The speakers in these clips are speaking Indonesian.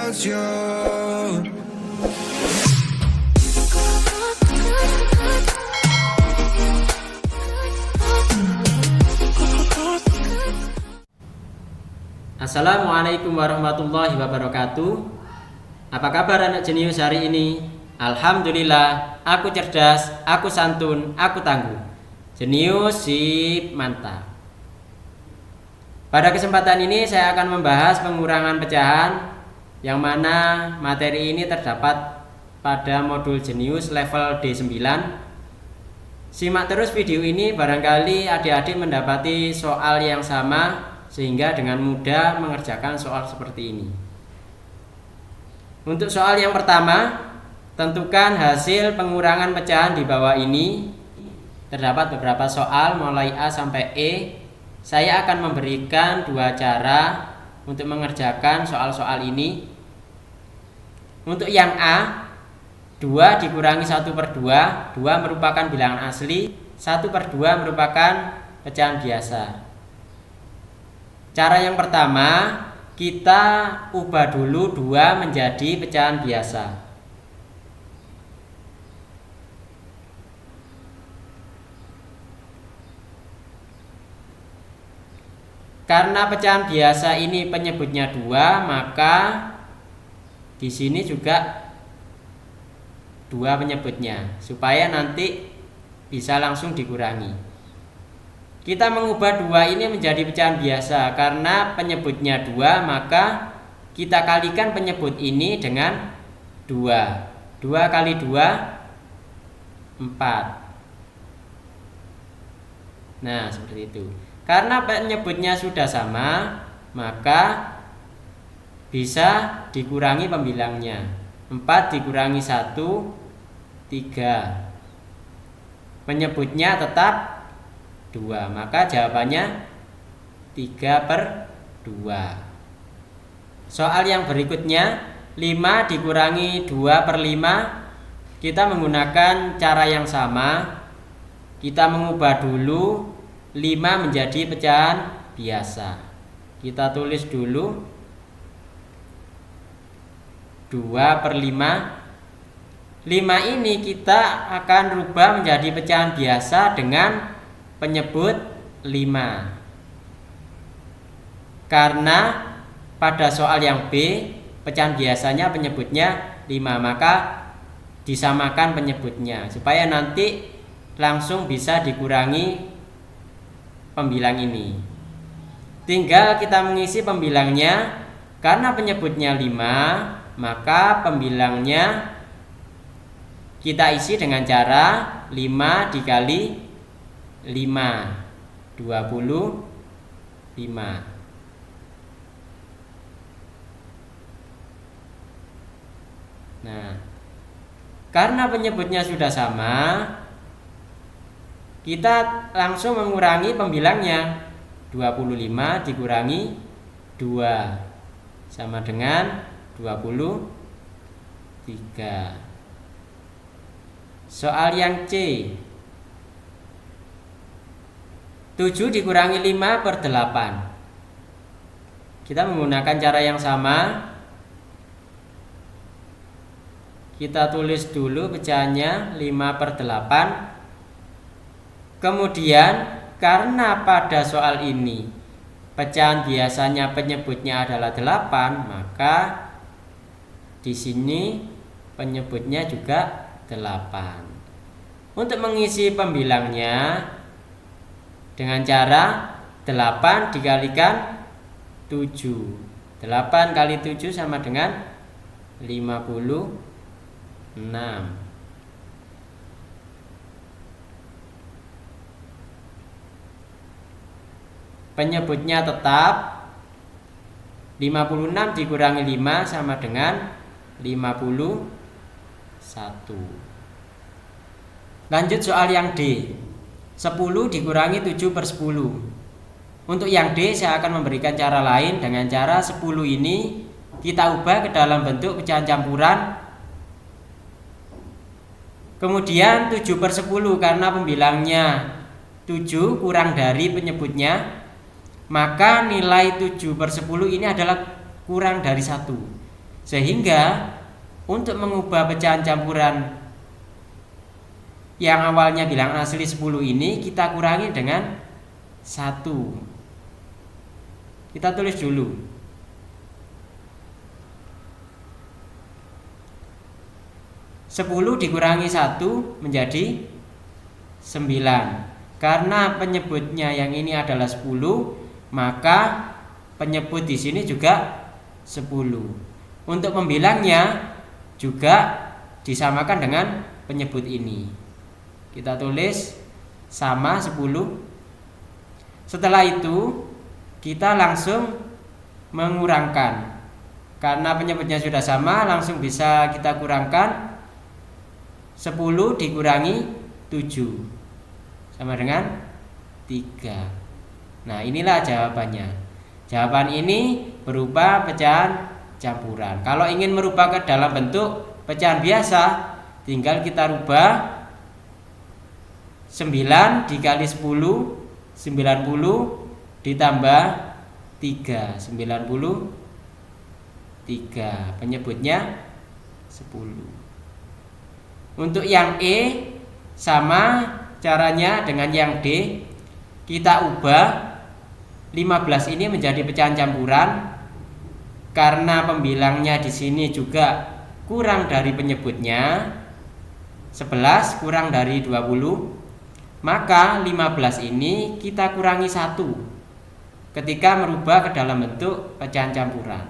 canción. Assalamualaikum warahmatullahi wabarakatuh. Apa kabar anak jenius hari ini? Alhamdulillah, aku cerdas, aku santun, aku tangguh. Jenius sip mantap. Pada kesempatan ini saya akan membahas pengurangan pecahan, yang mana materi ini terdapat pada modul jenius level D9. Simak terus video ini, barangkali adik-adik mendapati soal yang sama sehingga dengan mudah mengerjakan soal seperti ini. Untuk soal yang pertama, tentukan hasil pengurangan pecahan di bawah ini. Terdapat beberapa soal mulai A sampai E. Saya akan memberikan dua cara untuk mengerjakan soal-soal ini. Untuk yang A, 2 dikurangi 1/2. 2 merupakan bilangan asli, 1/2 merupakan pecahan biasa. Cara yang pertama, kita ubah dulu 2 menjadi pecahan biasa. Karena pecahan biasa ini penyebutnya 2, maka di sini juga 2 penyebutnya, supaya nanti bisa langsung dikurangi. Kita mengubah 2 ini menjadi pecahan biasa. Karena penyebutnya 2, maka kita kalikan penyebut ini dengan 2. 2 kali 2, 4. Nah, seperti itu. Karena penyebutnya sudah sama, maka bisa dikurangi pembilangnya. 4 dikurangi 1, 3. Penyebutnya tetap 2, maka jawabannya 3/2. Soal yang berikutnya, 5 dikurangi 2/5. Kita menggunakan cara yang sama. Kita mengubah dulu 5 menjadi pecahan biasa. Kita tulis dulu 2/5. 5 ini kita akan rubah menjadi pecahan biasa dengan penyebut 5. Karena pada soal yang B, pecahan biasanya penyebutnya 5, maka disamakan penyebutnya supaya nanti langsung bisa dikurangi pembilang ini. Tinggal kita mengisi pembilangnya. Karena penyebutnya 5, maka pembilangnya kita isi dengan cara 5 dikali 5, 25. Nah, karena penyebutnya sudah sama, kita langsung mengurangi pembilangnya. 25 dikurangi 2 sama dengan 23. Soal yang C, 7 dikurangi 5/8. Kita menggunakan cara yang sama. Kita tulis dulu pecahannya 5/8. Kemudian karena pada soal ini pecahan biasanya penyebutnya adalah 8, maka di sini penyebutnya juga 8. Untuk mengisi pembilangnya dengan cara 8 dikalikan 7. 8 kali 7 sama dengan 56. Penyebutnya tetap 56 dikurangi 5 sama dengan 51. Lanjut soal yang D, 10 dikurangi 7/10. Untuk yang D saya akan memberikan cara lain. Dengan cara 10 ini kita ubah ke dalam bentuk pecahan campuran. Kemudian 7/10, karena pembilangnya 7 kurang dari penyebutnya, maka nilai 7/10 ini adalah kurang dari 1. Sehingga untuk mengubah pecahan campuran yang awalnya bilangan asli 10 ini kita kurangi dengan 1. Kita tulis dulu. 10 dikurangi 1 menjadi 9. Karena penyebutnya yang ini adalah 10, maka penyebut di sini juga 10. Untuk pembilangnya juga disamakan dengan penyebut ini. Kita tulis sama 10. Setelah itu kita langsung mengurangkan. Karena penyebutnya sudah sama, langsung bisa kita kurangkan. 10 dikurangi 7 sama dengan 3. Nah, inilah jawabannya. Jawaban ini berupa pecahan campuran. Kalau ingin merubah ke dalam bentuk pecahan biasa, tinggal kita rubah 9 dikali 10, 90 ditambah 3, 93. Penyebutnya 10. Untuk yang E sama caranya dengan yang D. Kita ubah 15 ini menjadi pecahan campuran. Karena pembilangnya di sini juga kurang dari penyebutnya, 11 kurang dari 20, maka 15 ini kita kurangi 1 ketika merubah ke dalam bentuk pecahan campuran.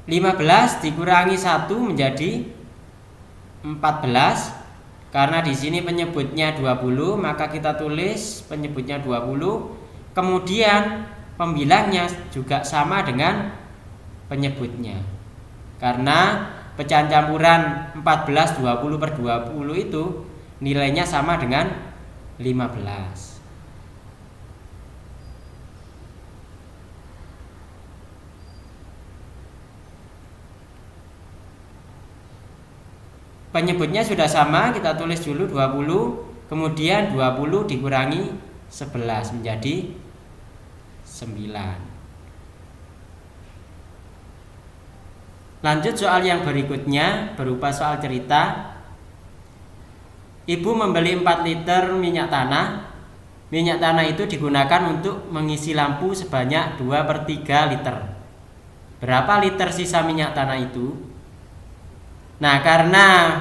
Lima belas dikurangi 1 menjadi 14. Karena di sini penyebutnya 20, maka kita tulis penyebutnya 20. Kemudian pembilangnya juga sama dengan penyebutnya. Karena pecahan campuran 14 20 per 20 itu nilainya sama dengan 15. Penyebutnya sudah sama, kita tulis dulu 20, kemudian 20 dikurangi 11 menjadi 9. Lanjut soal yang berikutnya berupa soal cerita. Ibu membeli 4 liter minyak tanah. Minyak tanah itu digunakan untuk mengisi lampu sebanyak 2/3 liter. Berapa liter sisa minyak tanah itu? Nah, karena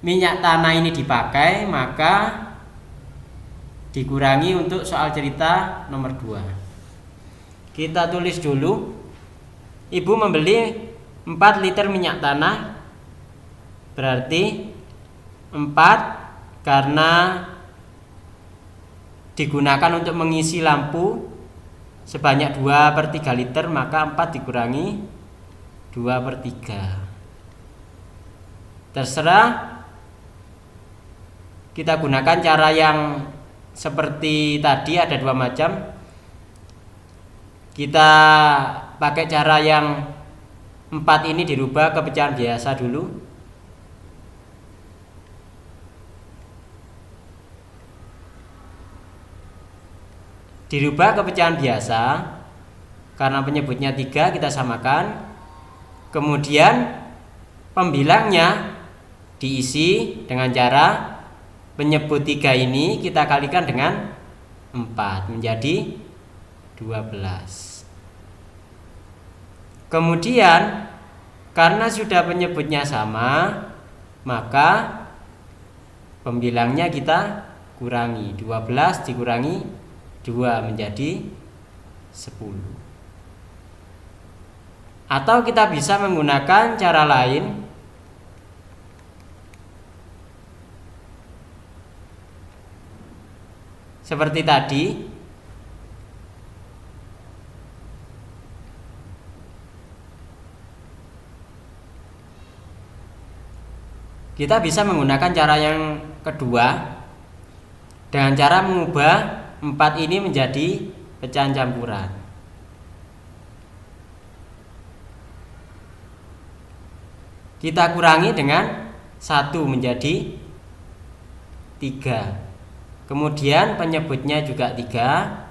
minyak tanah ini dipakai, maka dikurangi untuk soal cerita nomor 2. Kita tulis dulu. Ibu membeli 4 liter minyak tanah. Berarti 4 karena digunakan untuk mengisi lampu sebanyak 2/3 liter, maka 4 dikurangi 2/3. Terserah, kita gunakan cara yang seperti tadi, ada 2 macam. Kita pakai cara yang 4 ini dirubah ke pecahan biasa dulu. Dirubah ke pecahan biasa. Karena penyebutnya 3, kita samakan. Kemudian pembilangnya diisi dengan cara penyebut 3 ini kita kalikan dengan 4 menjadi 12. Kemudian karena sudah penyebutnya sama, maka pembilangnya kita kurangi. 12 dikurangi 2 menjadi 10. Atau kita bisa menggunakan cara lain. Seperti tadi, kita bisa menggunakan cara yang kedua dengan cara mengubah 4 ini menjadi pecahan campuran. Kita kurangi dengan 1 menjadi 3. Kemudian penyebutnya juga 3.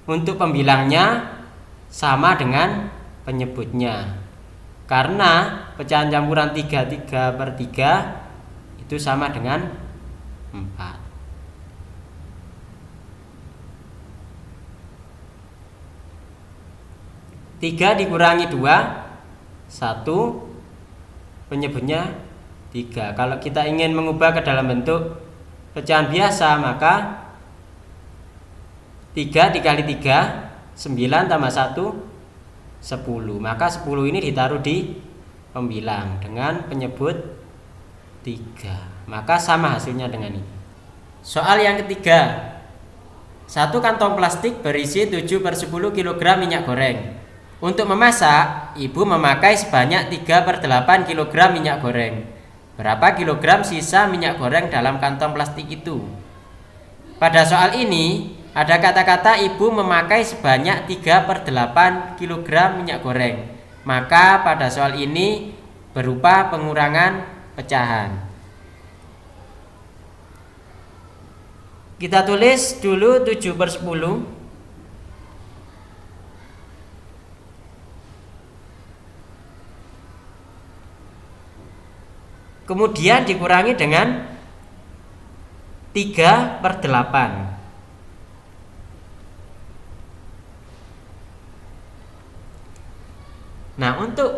Untuk pembilangnya sama dengan penyebutnya. Karena pecahan campuran 3/3 itu sama dengan 4. 3 dikurangi 2, 1. Penyebutnya 3. Kalau kita ingin mengubah ke dalam bentuk pecahan biasa, maka 3 dikali 3, 9 tambah 1, 10. Maka 10 ini ditaruh di pembilang dengan penyebut 3. Maka sama hasilnya dengan ini. Soal yang ketiga. Satu kantong plastik berisi 7/10 kg minyak goreng. Untuk memasak, ibu memakai sebanyak 3/8 kg minyak goreng. Berapa kilogram sisa minyak goreng dalam kantong plastik itu? Pada soal ini, ada kata-kata ibu memakai sebanyak 3/8 kg minyak goreng. Maka pada soal ini berupa pengurangan pecahan. Kita tulis dulu 7/10. Kemudian dikurangi dengan 3/8. Nah, untuk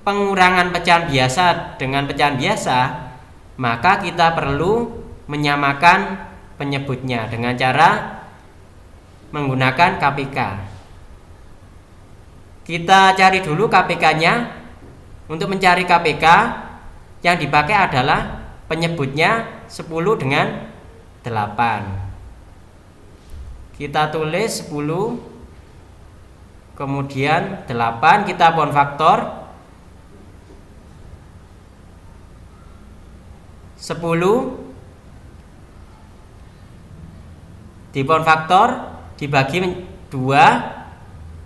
pengurangan pecahan biasa dengan pecahan biasa, maka kita perlu menyamakan penyebutnya dengan cara menggunakan KPK. Kita cari dulu KPK-nya. Untuk mencari KPK, yang dipakai adalah penyebutnya 10 dengan 8. Kita tulis 10, kemudian 8, kita pon faktor 10 dipon faktor dibagi 2,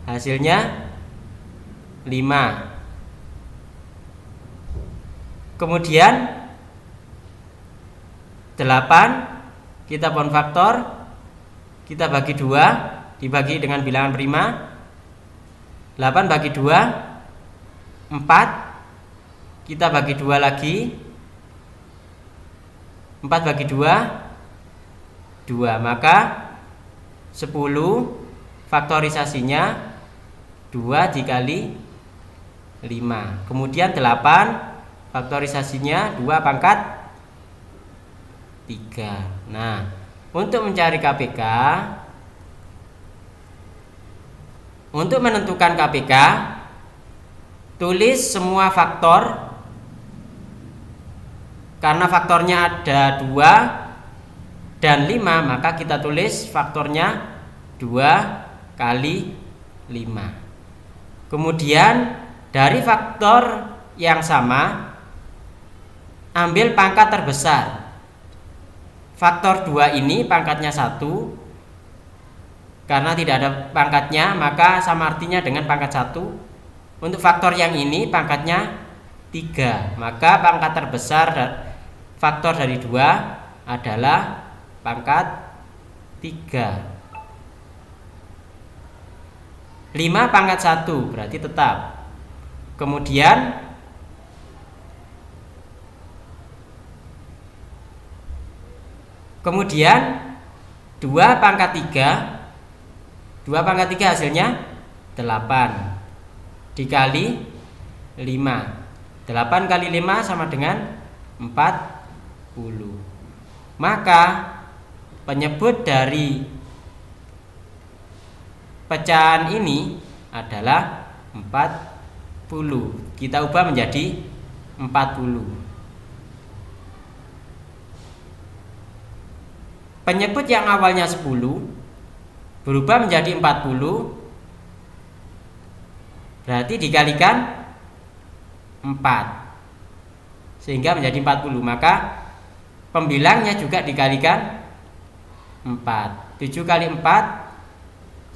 hasilnya 5. Kemudian 8 kita pon faktor, kita bagi 2, dibagi dengan bilangan prima. 8 bagi 2, 4. Kita bagi 2 lagi. 4 bagi 2, 2. Maka 10 faktorisasinya 2 dikali 5. Kemudian 8 faktorisasinya 2 pangkat 3. Nah, untuk mencari KPK, untuk menentukan KPK, tulis semua faktor. Karena faktornya ada 2 dan 5, maka kita tulis faktornya 2 kali 5. Kemudian dari faktor yang sama, ambil pangkat terbesar. Faktor 2 ini pangkatnya 1. Karena tidak ada pangkatnya, maka sama artinya dengan pangkat 1. Untuk faktor yang ini pangkatnya 3. Maka pangkat terbesar faktor dari 2 adalah pangkat 3. 5 pangkat 1 berarti tetap. Kemudian Kemudian 2 pangkat 3. 2 pangkat 3 hasilnya 8 dikali 5. 8 kali 5 sama dengan 40. Maka penyebut dari pecahan ini adalah 40. Kita ubah menjadi 40. Penyebut yang awalnya 10 berubah menjadi 40, berarti dikalikan 4 sehingga menjadi 40. Maka pembilangnya juga dikalikan 4. 7 kali 4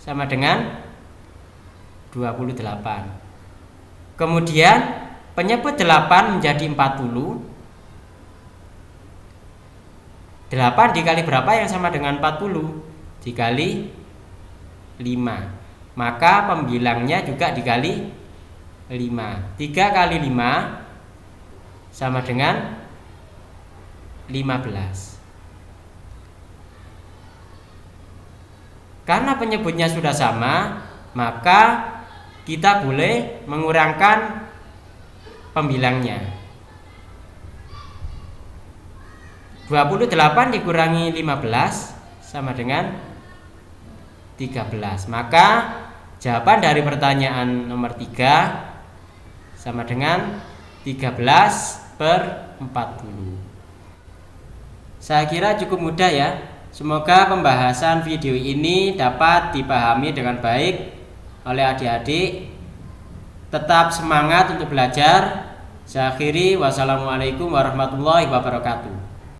sama dengan 28. Kemudian penyebut 8 menjadi 40, 8 dikali berapa yang sama dengan 40? Dikali 5. Maka pembilangnya juga dikali 5. 3 kali 5 sama dengan 15. Karena penyebutnya sudah sama, maka kita boleh mengurangkan pembilangnya. 28 dikurangi 15 sama dengan 13. Maka jawaban dari pertanyaan nomor 3 sama dengan 13/40. Saya kira cukup mudah ya. Semoga pembahasan video ini dapat dipahami dengan baik oleh adik-adik. Tetap semangat untuk belajar. Saya akhiri, wassalamualaikum warahmatullahi wabarakatuh.